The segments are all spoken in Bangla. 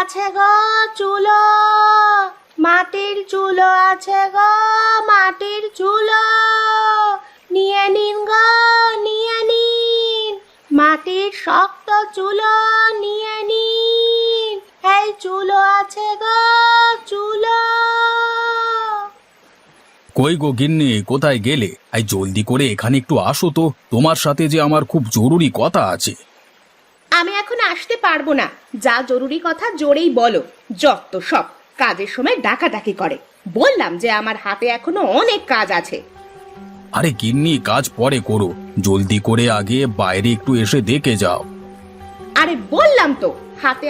আছে গো চুলো, মাটির চুলো আছে গো, মাটির চুলো, নিয়ে নিন গো, নিয়ে নিন, মাটির শক্ত চুলো নিয়ে নিন, এই চুলো আছে গো চুলো। কই গো গিন্নি, কোথায় গেলে? এই জলদি করে এখানে একটু আসো তো, তোমার সাথে যে আমার খুব জরুরি কথা আছে। আমি এখন আসতে পারবো না, যা জরুরি কথা জোরেই বলো। যত সব কাজের সময় ডাকাডাকি করে। বললাম যে আমার হাতে এখনো অনেক কাজ আছে। আরে গিন্নি, কাজ পরে করো, জলদি করে আগে বাইরে একটু এসে দেখে যাও। আরে বললাম তো হাতে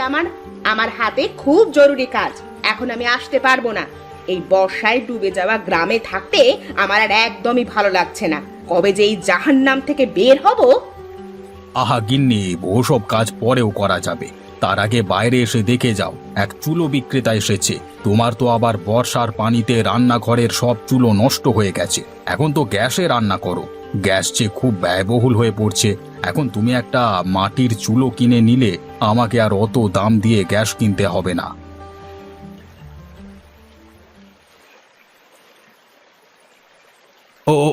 আমার হাতে খুব জরুরি কাজ, এখন আমি আসতে পারবো না। এই বর্ষায় ডুবে যাওয়া গ্রামে থাকতে আমার আর একদমই ভালো লাগছে না। কবে যে এই জাহান্নাম থেকে বের হব। আহা গিন্নি, ওসব কাজ পরেও করা যাবে, তার আগে বাইরে এসে দেখে যাও। এক চুলো বিক্রেতা এসেছে। তোমার তো আবার বর্ষার পানিতে রান্নাঘরের সব চুলো নষ্ট হয়ে গেছে। এখন তো গ্যাসে রান্না করো, গ্যাস যে খুব ব্যয়বহুল হয়ে পড়ছে। এখন তুমি একটা মাটির চুলো কিনে নিলে আমাকে আর অত দাম দিয়ে গ্যাস কিনতে হবে না।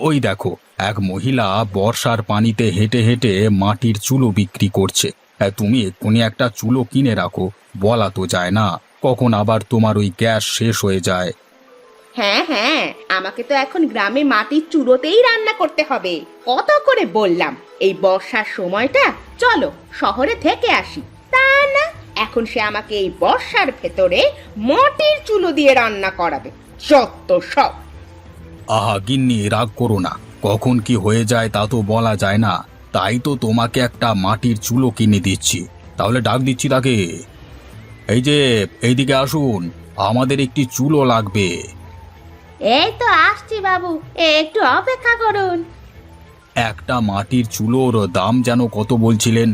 ওই দেখো, এক মহিলা বর্ষার পানিতে হেঁটে হেঁটে মাটির চুলো বিক্রি করছে। তুমি এক্ষুনি একটা চুলো কিনে রাখো, বলা তো যায় না কখন আবার তোমার ওই গ্যাস শেষ হয়ে যায়। হ্যাঁ হ্যাঁ, আমাকে তো এখন গ্রামে মাটির চুলোতেই রান্না করতে হবে। কত করে বললাম এই বর্ষার সময়টা চলো শহরে থেকে আসি, তা না, এখন সে আমাকে এই বর্ষার ভেতরে মাটির চুলো দিয়ে রান্না করাবে। যত সব। আহা গিন্নি, রাগ করো না, কখন কি হয়ে যায় তা তো বলা যায় না। তাই তো তোমাকে একটা মাটির চুলো কিনে দিচ্ছি। তাহলে ডাক দিচ্ছি তাকে। এই যে, এইদিকে আসুন, আমাদের একটি চুলো লাগবে। এই তো আসছি বাবু, একটু অপেক্ষা করুন। একটা মাটির চুলোর দাম যেন কত বলছিলেন?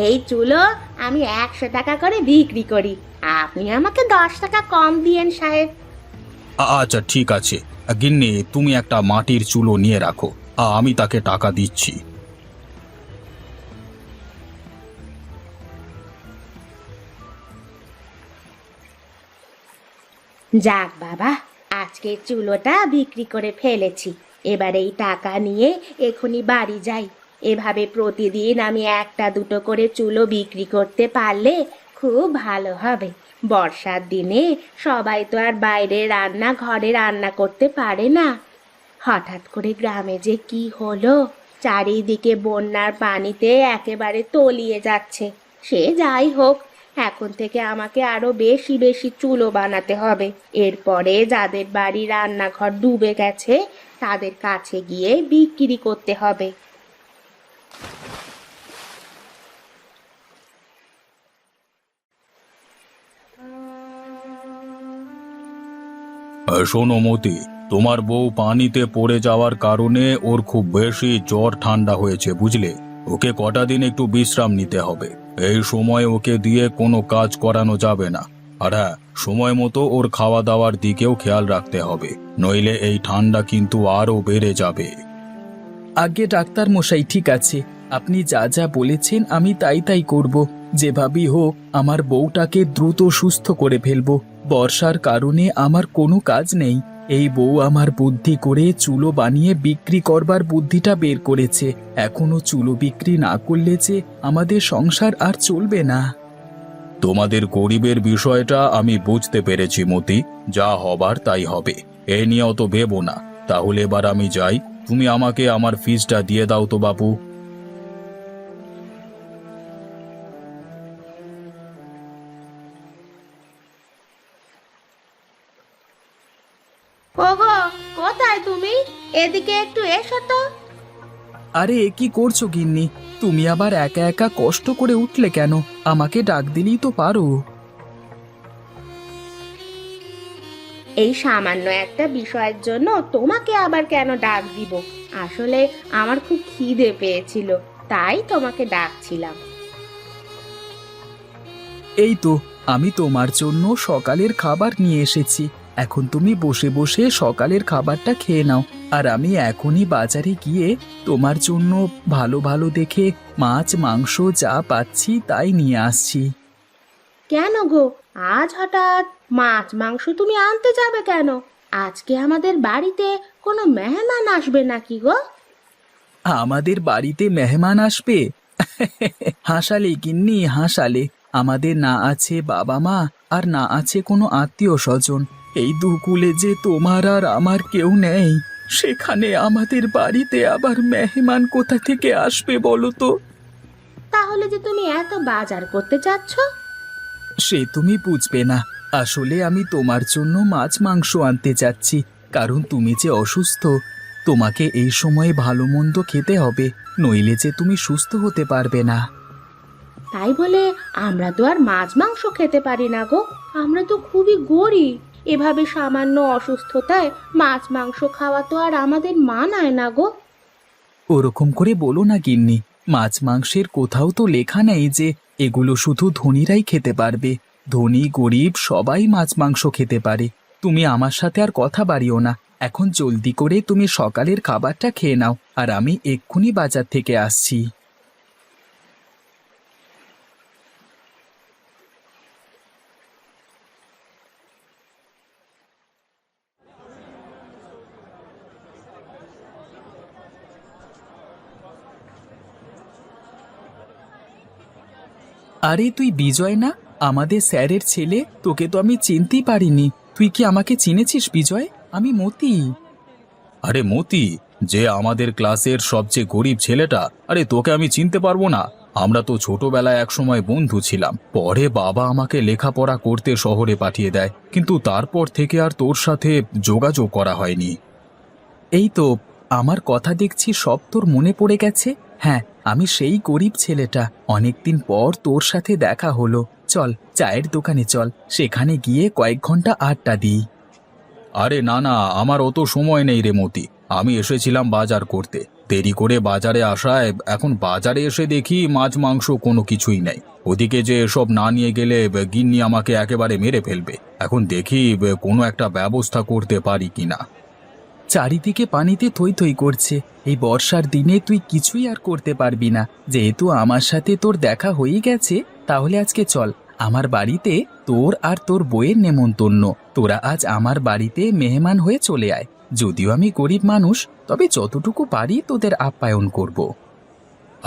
এই চুলো আমি 100 টাকা করে বিক্রি করি, আপনি আমাকে 10 টাকা কম দিয়েন সাহেব। আচ্ছা ঠিক আছে, গিন্নি তুমি একটা মাটির চুলো নিয়ে রাখো, আমি তাকে টাকা দিচ্ছি। যাক বাবা, আজকে চুলোটা বিক্রি করে ফেলেছি। এবার এই টাকা নিয়ে এখনই বাড়ি যাই। এভাবে প্রতিদিন আমি একটা দুটো করে চুলো বিক্রি করতে পারলে খুব ভালো হবে। বর্ষার দিনে সবাই তো আর বাইরে ঘরে রান্না করতে পারে না। হঠাৎ করে গ্রামে যে কি হলো, চারিদিকে বন্যার পানিতে একেবারে তলিয়ে যাচ্ছে। সে যাই হোক, এখন থেকে আমাকে আরো বেশি বেশি চুলো বানাতে হবে। এরপরে যাদের বাড়ি রান্নাঘর ডুবে গেছে তাদের কাছে গিয়ে বিক্রি করতে হবে। শোনো মতি, তোমার বউ পানিতে পড়ে যাওয়ার কারণে ওর খুব বেশি জ্বর ঠান্ডা হয়েছে, বুঝলে? ওকে কটা দিন একটু বিশ্রাম নিতে হবে। এই সময় ওকে দিয়ে কোনো কাজ করানো যাবে না। আর হ্যাঁ, সময় মতো ওর খাওয়া দাওয়ার দিকেও খেয়াল রাখতে হবে, নইলে এই ঠান্ডা কিন্তু আরও বেড়ে যাবে। আগে ডাক্তার মশাই, ঠিক আছে, আপনি যা যা বলেছেন আমি তাই তাই করব। যেভাবেই হোক আমার বউটাকে দ্রুত সুস্থ করে ফেলবো। বর্ষার কারণে আমার কোনো কাজ নেই। এই বউ আমার বুদ্ধি করে চুলো বানিয়ে বিক্রি করবার বুদ্ধিটা বের করেছে। এখনো চুলো বিক্রি না করলে যে আমাদের সংসার আর চলবে না। তোমাদের গরিবের বিষয়টা আমি বুঝতে পেরেছি মতি, যা হবার তাই হবে, এ নিয়ে অত ভেবো না। তাহলে এবার আমি যাই, তুমি আমাকে আমার ফিসটা দিয়ে দাও তো বাপু। ওগো, কোথায় তুমি? এদিকে একটু এসো তো। আরে কি করছো গিন্নি? তুমি আবার একা একা কষ্ট করে উঠলে কেন? আমাকে ডাক দিলেই তো পারো। এই সামান্য একটা বিষয়ের জন্য তোমাকে আবার কেন ডাক দিব? আসলে আমার খুব খিদে পেয়েছিল, তাই তোমাকে ডাকছিলাম। এই তো, আমি তোমার জন্য সকালের খাবার নিয়ে এসেছি। এখন তুমি বসে বসে সকালের খাবারটা খেয়ে নাও, আর আমি এখনই বাজারে গিয়ে তোমার জন্য ভালো ভালো দেখে মাছ মাংস যা পাচ্ছি তাই নিয়ে আসছি। কেন গো, আজ হঠাৎ মাছ মাংস তুমি আনতে যাবে কেন? আজকে আমাদের বাড়িতে কোনো মেহমান আসবে নাকি গো? আমাদের বাড়িতে মেহমান আসবে? হাসালে গিন্নি হাসালে। আমাদের না আছে বাবা মা, আর না আছে কোনো আত্মীয় স্বজন। এই দুকুলে যে তোমার আর আমার কেউ নেই, সেখানে আমাদের বাড়িতে আবার মেহমান কোথা থেকে আসবে বলো তো? তাহলে যে তুমি এত বাজার করতে চাচ্ছ? সে তুমি বুঝবে না। আসলে আমি তোমার জন্য মাছ মাংস আনতে চাচ্ছি, কারণ তুমি যে অসুস্থ। তোমাকে এই সময়ে ভালো মন্দ খেতে হবে, নইলে যে তুমি সুস্থ হতে পারবে না। তাই বলে আমরা তো আর মাছ মাংস খেতে পারি না গো। আমরা তো খুবই গরিব। এভাবে সামান্য অসুস্থতায় মাছ মাংস খাওয়া তো আর আমাদের মানায় না গো। ওরকম করে বলো না গিন্নি। মাছ মাংসের কোথাও তো লেখা নেই যে এগুলো শুধু ধনীরাই খেতে পারবে। ধনী গরিব সবাই মাছ মাংস খেতে পারে। তুমি আমার সাথে আর কথা বাড়িও না। এখন জলদি করে তুমি সকালের খাবারটা খেয়ে নাও, আর আমি এক্ষুনি বাজার থেকে আসছি। আরে তুই বিজয় না, আমাদের স্যারের ছেলে? তোকে তো আমি চিনতেই পারিনি। তুই কি আমাকে চিনেছিস বিজয়? আমি মতি। আরে মতি, যে আমাদের ক্লাসের সবচেয়ে গরিব ছেলেটা, আরে তোকে আমি চিনতে পারবো না? আমরা তো ছোটবেলায় একসময় বন্ধু ছিলাম। পরে বাবা আমাকে লেখাপড়া করতে শহরে পাঠিয়ে দেয়, কিন্তু তারপর থেকে আর তোর সাথে যোগাযোগ করা হয়নি। এই তো, আমার কথা দেখছি সব তোর মনে পড়ে গেছে। হ্যাঁ, আমি সেই গরিব ছেলেটা। অনেকদিন পর তোর সাথে দেখা হলো। চল চায়ের দোকানে চল, সেখানে গিয়ে কয়েক ঘন্টা আড্ডা দিই। আরে না না, আমার অত সময় নেই রে মতি। আমি এসেছিলাম বাজার করতে, দেরি করে বাজারে আসায় এখন বাজারে এসে দেখি মাছ মাংস কোনো কিছুই নেই। ওদিকে যে এসব না নিয়ে গেলে গিন্নি আমাকে একেবারে মেরে ফেলবে। এখন দেখি কোনো একটা ব্যবস্থা করতে পারি কিনা। চারিদিকে পানিতে থই থই করছে। এই বর্ষার দিনে তুই কিছুই আর করতে পারবি না। যেহেতু আমার সাথে তোর দেখা হয়ে গেছে, তাহলে আজকে চল আমার বাড়িতে। তোর আর তোর বউয়ের নেমন্তন্ন। তোরা আজ আমার বাড়িতে মেহমান হয়ে চলে আয়। যদিও আমি গরিব মানুষ, তবে যতটুকু পারি তোদের আপ্যায়ন করব।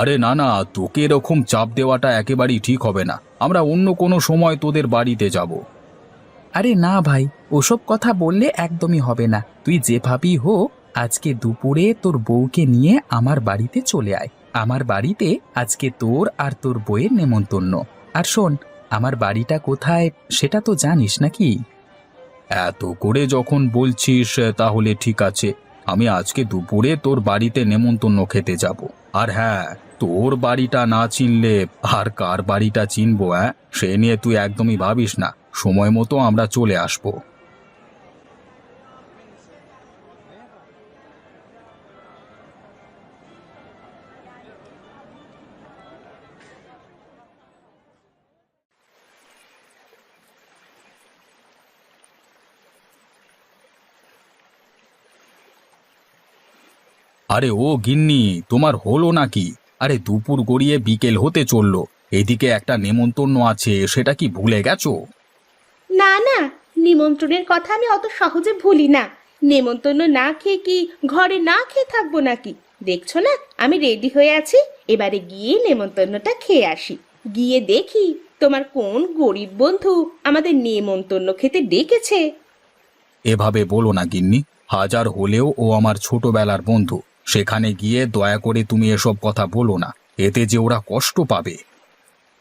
আরে না না, তোকে এরকম চাপ দেওয়াটা একেবারেই ঠিক হবে না। আমরা অন্য কোনো সময় তোদের বাড়িতে যাব। আরে না ভাই, ওসব কথা বললে একদমই হবে না। তুই যেভাবেই হোক আজকে দুপুরে তোর বউকে নিয়ে আমার বাড়িতে চলে আয়। আমার বাড়িতে আজকে তোর আর তোর বউয়ের নেমন্তন্ন। আর শোন, আমার বাড়িটা কোথায় সেটা তো জানিস নাকি? এত করে যখন বলছিস তাহলে ঠিক আছে, আমি আজকে দুপুরে তোর বাড়িতে নেমন্তন্ন খেতে যাব। আর হ্যাঁ, তোর বাড়িটা না চিনলে আর কার বাড়িটা চিনবো? সে নিয়ে তুই একদমই ভাবিস না। সময় মতো আমরা চলে আসবো। আরে ও গিন্নি, তোমার হলো নাকি? আরে দুপুর গড়িয়ে বিকেল হতে চললো, এদিকে একটা নেমন্তন্ন আছে, সেটা কি ভুলে গেছো? না না, নিমন্ত্রণের কথা আমি অত সহজে ভুলি না। নেমন্তন্ন না খেয়ে কি ঘরে না খেয়ে থাকবো নাকি? দেখছো না আমি রেডি হয়ে আছি। এবারে গিয়ে নেমন্তন্নটা খেয়ে আসি। গিয়ে দেখি তোমার কোন গরিব বন্ধু আমাদের নেমন্তন্ন খেতে ডেকেছে। এভাবে বলো না গিন্নি, হাজার হলেও ও আমার ছোটবেলার বন্ধু। সেখানে গিয়ে দয়া করে তুমি এসব কথা বলো না, এতে যে ওরা কষ্ট পাবে।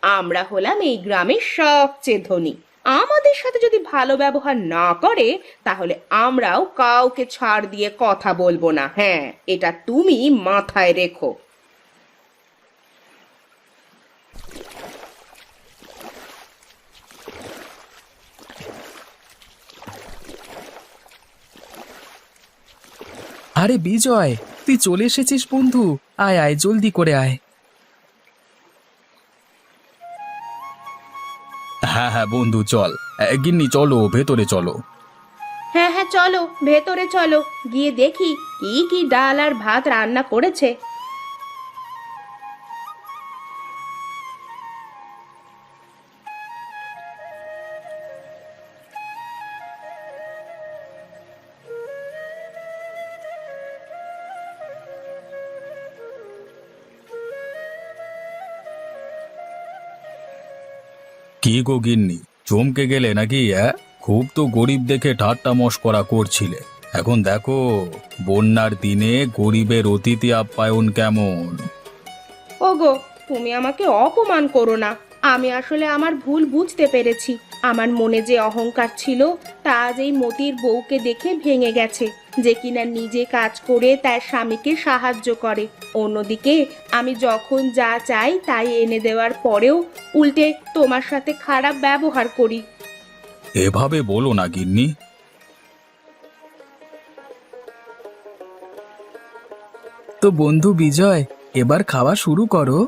আমরা হলাম এই গ্রামের সবচেয়ে ধনী। আমাদের সাথে যদি ভালো ব্যবহার না করে, তাহলে আমরাও কাউকে ছাড় দিয়ে কথা বলবো না। হ্যাঁ, এটা তুমি মাথায় রেখো। আরে বিজয়, তুই চলে এসেছিস বন্ধু। আয় আয়, জলদি করে আয়। হ্যাঁ হ্যাঁ বন্ধু, চল। গিন্নি চলো, ভেতরে চলো। হ্যাঁ হ্যাঁ, চলো ভেতরে চলো, গিয়ে দেখি কি কি ডাল আর ভাত রান্না করেছে। কি গো গিন্নি, চমকে গেলে নাকি? খুব তো গরিব দেখে ঠাট্টা মশকরা করছিলে, এখন দেখো বন্যার দিনে গরিবের অতিথি আপ্যায়ন কেমন। ওগো, তুমি আমাকে অপমান করো না। আমি আসলে আমার ভুল বুঝতে পেরেছি। আমার মনে যে অহংকার ছিল তা আজ এই মতির বউকে দেখে ভেঙে গেছে, যে কিনা নিজে কাজ করে তার স্বামীকে সাহায্য করে। অন্যদিকে আমি যখন যা চাই তাই এনে দেওয়ার পরেও উল্টে তোমার সাথে খারাপ ব্যবহার করি। এভাবে বলো না গিন্নি। তো বন্ধু বিজয়, এবার খাওয়া শুরু করো।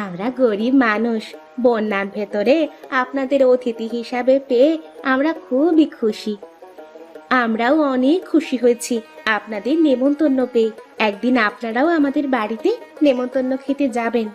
আমরা গরিব মানুষ, বন্যার ভেতরে আপনাদের অতিথি হিসাবে পেয়ে আমরা খুবই খুশি। আমরাও অনেক খুশি হয়েছি আপনাদের নেমন্তন্ন পেয়ে। একদিন আপনারাও আমাদের বাড়িতে নেমন্তন্ন খেতে যাবেন।